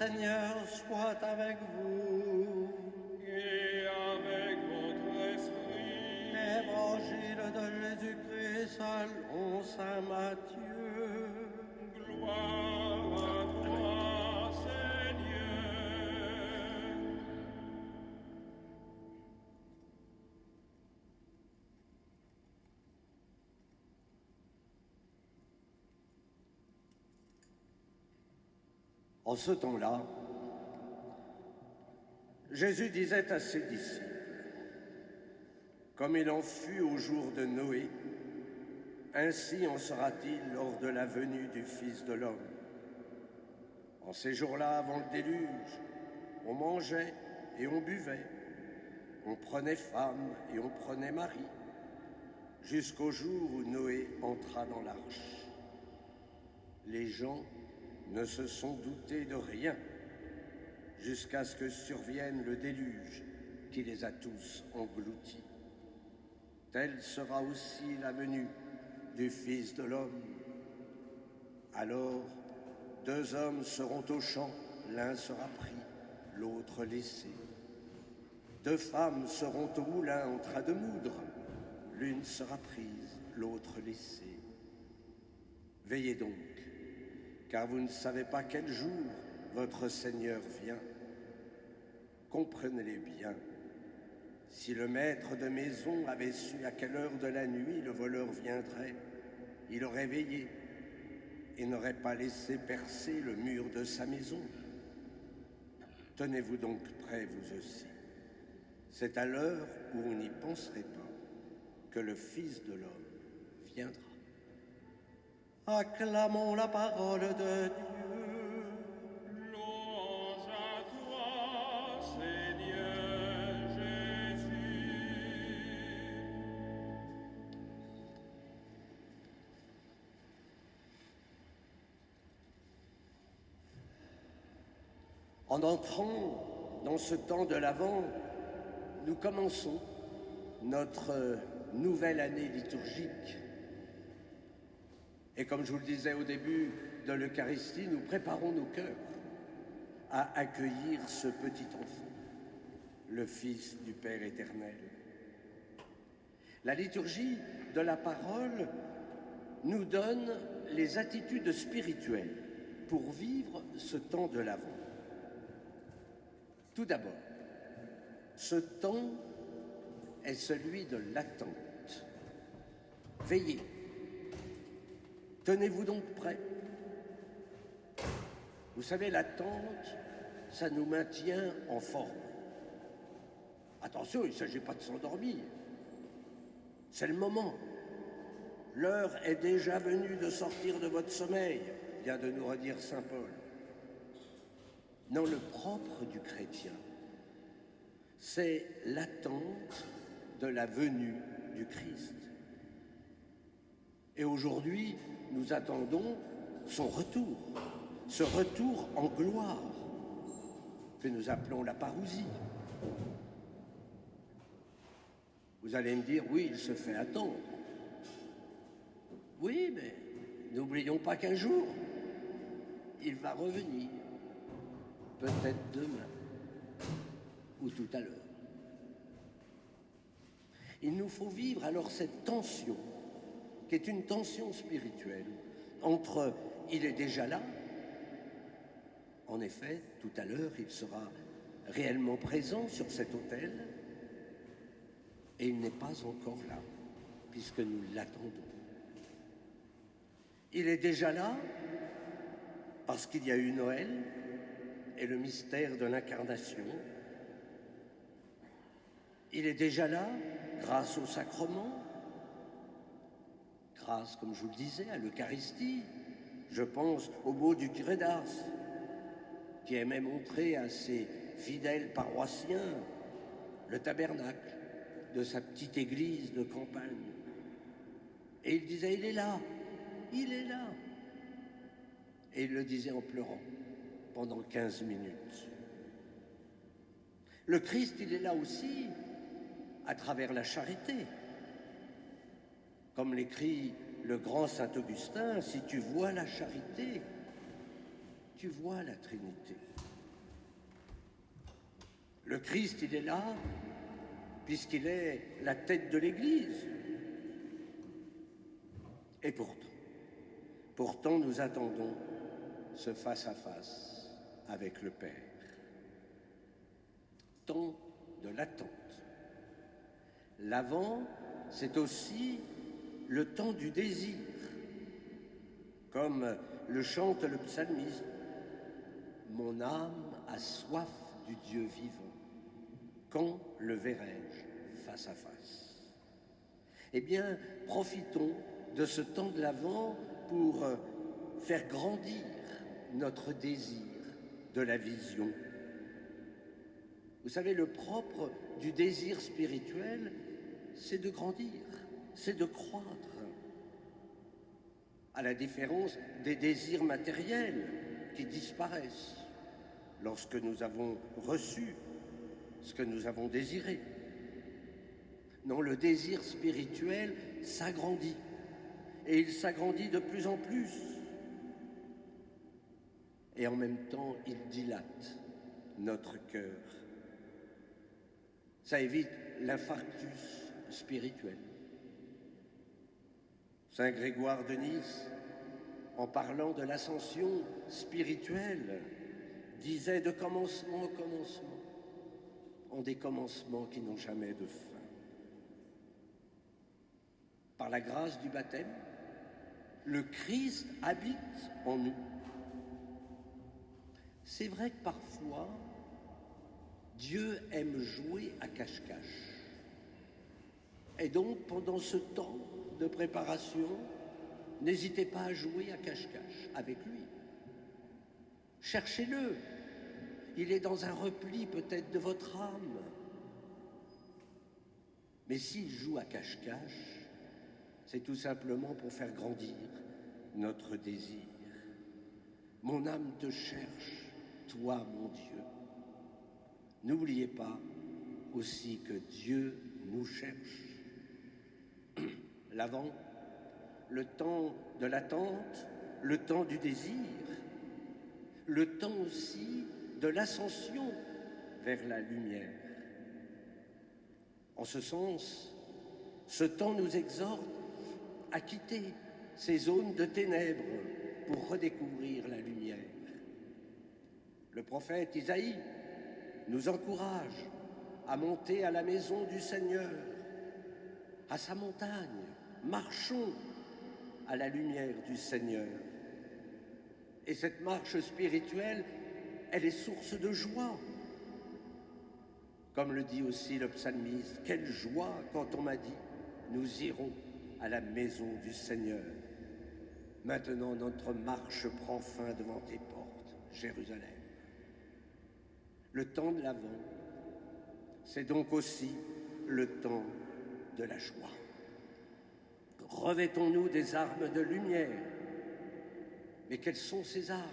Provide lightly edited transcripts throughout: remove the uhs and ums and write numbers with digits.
Seigneur soit avec vous. Et avec votre esprit. Évangile de Jésus-Christ selon saint Matthieu. Gloire à toi, Seigneur. En ce temps-là, Jésus disait à ses disciples, comme il en fut au jour de Noé, ainsi en sera-t-il lors de la venue du Fils de l'homme. En ces jours-là, avant le déluge, on mangeait et on buvait, on prenait femme et on prenait mari, jusqu'au jour où Noé entra dans l'arche. Les gens ne se sont doutés de rien, jusqu'à ce que survienne le déluge qui les a tous engloutis. Telle sera aussi la venue du Fils de l'homme. Alors, 2 hommes seront au champ, l'un sera pris, l'autre laissé. 2 femmes seront au moulin en train de moudre, l'une sera prise, l'autre laissée. Veillez donc, car vous ne savez pas quel jour votre Seigneur vient. Comprenez-les bien. Si le maître de maison avait su à quelle heure de la nuit le voleur viendrait, il aurait veillé et n'aurait pas laissé percer le mur de sa maison. Tenez-vous donc prêts, vous aussi. C'est à l'heure où vous n'y penserez pas que le Fils de l'homme viendra. Acclamons la parole de Dieu. Louange à toi, Seigneur Jésus. En entrant dans ce temps de l'Avent, nous commençons notre nouvelle année liturgique. Et comme je vous le disais au début de l'Eucharistie, nous préparons nos cœurs à accueillir ce petit enfant, le Fils du Père éternel. La liturgie de la parole nous donne les attitudes spirituelles pour vivre ce temps de l'Avent. Tout d'abord, ce temps est celui de l'attente. Veillez. Tenez-vous donc prêts. Vous savez, l'attente, ça nous maintient en forme. Attention, il ne s'agit pas de s'endormir. C'est le moment. L'heure est déjà venue de sortir de votre sommeil, vient de nous redire saint Paul. Non, le propre du chrétien, c'est l'attente de la venue du Christ. Et aujourd'hui, nous attendons son retour, ce retour en gloire que nous appelons la parousie. Vous allez me dire, oui, il se fait attendre. Oui, mais n'oublions pas qu'un jour, il va revenir, peut-être demain ou tout à l'heure. Il nous faut vivre alors cette tension, qui est une tension spirituelle, entre « il est déjà là », en effet, tout à l'heure, il sera réellement présent sur cet autel, et il n'est pas encore là, puisque nous l'attendons. Il est déjà là, parce qu'il y a eu Noël et le mystère de l'incarnation. Il est déjà là, grâce au sacrement, grâce, comme je vous le disais, à l'Eucharistie. Je pense au mot du curé d'Ars, qui aimait montrer à ses fidèles paroissiens le tabernacle de sa petite église de campagne. Et il disait, il est là, il est là. Et il le disait en pleurant pendant 15 minutes. Le Christ, il est là aussi, à travers la charité. Comme l'écrit le grand saint Augustin, si tu vois la charité, tu vois la Trinité. Le Christ, il est là, puisqu'il est la tête de l'Église. Et pourtant nous attendons ce face-à-face avec le Père. Temps de l'attente. L'Avent, c'est aussi le temps du désir, comme le chante le psalmiste. Mon âme a soif du Dieu vivant. Quand le verrai-je face à face? Eh bien, profitons de ce temps de l'Avent pour faire grandir notre désir de la vision. Vous savez, le propre du désir spirituel, c'est de grandir, c'est de croître. À la différence des désirs matériels qui disparaissent lorsque nous avons reçu ce que nous avons désiré. Non, le désir spirituel s'agrandit, et il s'agrandit de plus en plus. Et en même temps, il dilate notre cœur. Ça évite l'infarctus spirituel. Saint Grégoire de Nice, en parlant de l'ascension spirituelle, disait de commencement en commencement, en des commencements qui n'ont jamais de fin. Par la grâce du baptême, le Christ habite en nous. C'est vrai que parfois, Dieu aime jouer à cache-cache. Et donc, pendant ce temps de préparation, n'hésitez pas à jouer à cache-cache avec lui. Cherchez-le. Il est dans un repli peut-être de votre âme. Mais s'il joue à cache-cache, c'est tout simplement pour faire grandir notre désir. Mon âme te cherche, toi mon Dieu. N'oubliez pas aussi que Dieu nous cherche. L'Avent, le temps de l'attente, le temps du désir, le temps aussi de l'ascension vers la lumière. En ce sens, ce temps nous exhorte à quitter ces zones de ténèbres pour redécouvrir la lumière. Le prophète Isaïe nous encourage à monter à la maison du Seigneur, à sa montagne. Marchons à la lumière du Seigneur. Et cette marche spirituelle, elle est source de joie. Comme le dit aussi le psalmiste, quelle joie quand on m'a dit, nous irons à la maison du Seigneur. Maintenant, notre marche prend fin devant tes portes, Jérusalem. Le temps de l'Avent, c'est donc aussi le temps de la joie. Revêtons-nous des armes de lumière. Mais quelles sont ces armes?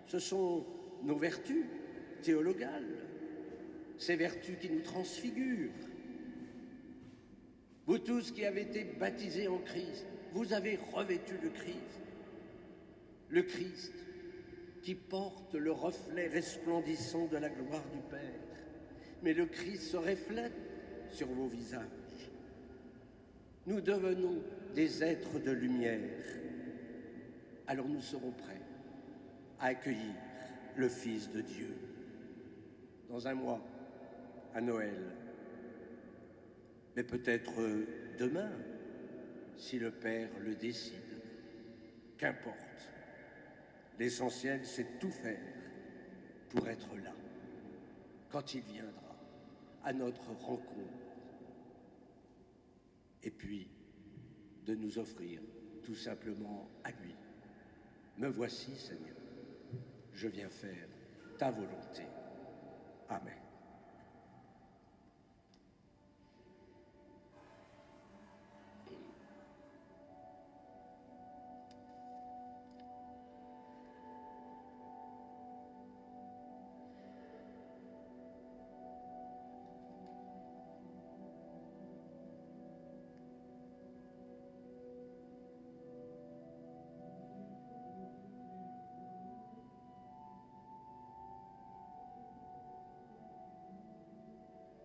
Ce sont nos vertus théologales, ces vertus qui nous transfigurent. Vous tous qui avez été baptisés en Christ, vous avez revêtu le Christ qui porte le reflet resplendissant de la gloire du Père. Mais le Christ se reflète sur vos visages. Nous devenons des êtres de lumière. Alors nous serons prêts à accueillir le Fils de Dieu. Dans un mois, à Noël, mais peut-être demain, si le Père le décide. Qu'importe. L'essentiel, c'est tout faire pour être là, quand il viendra, à notre rencontre. Et puis, de nous offrir tout simplement à lui. Me voici, Seigneur, je viens faire ta volonté. Amen.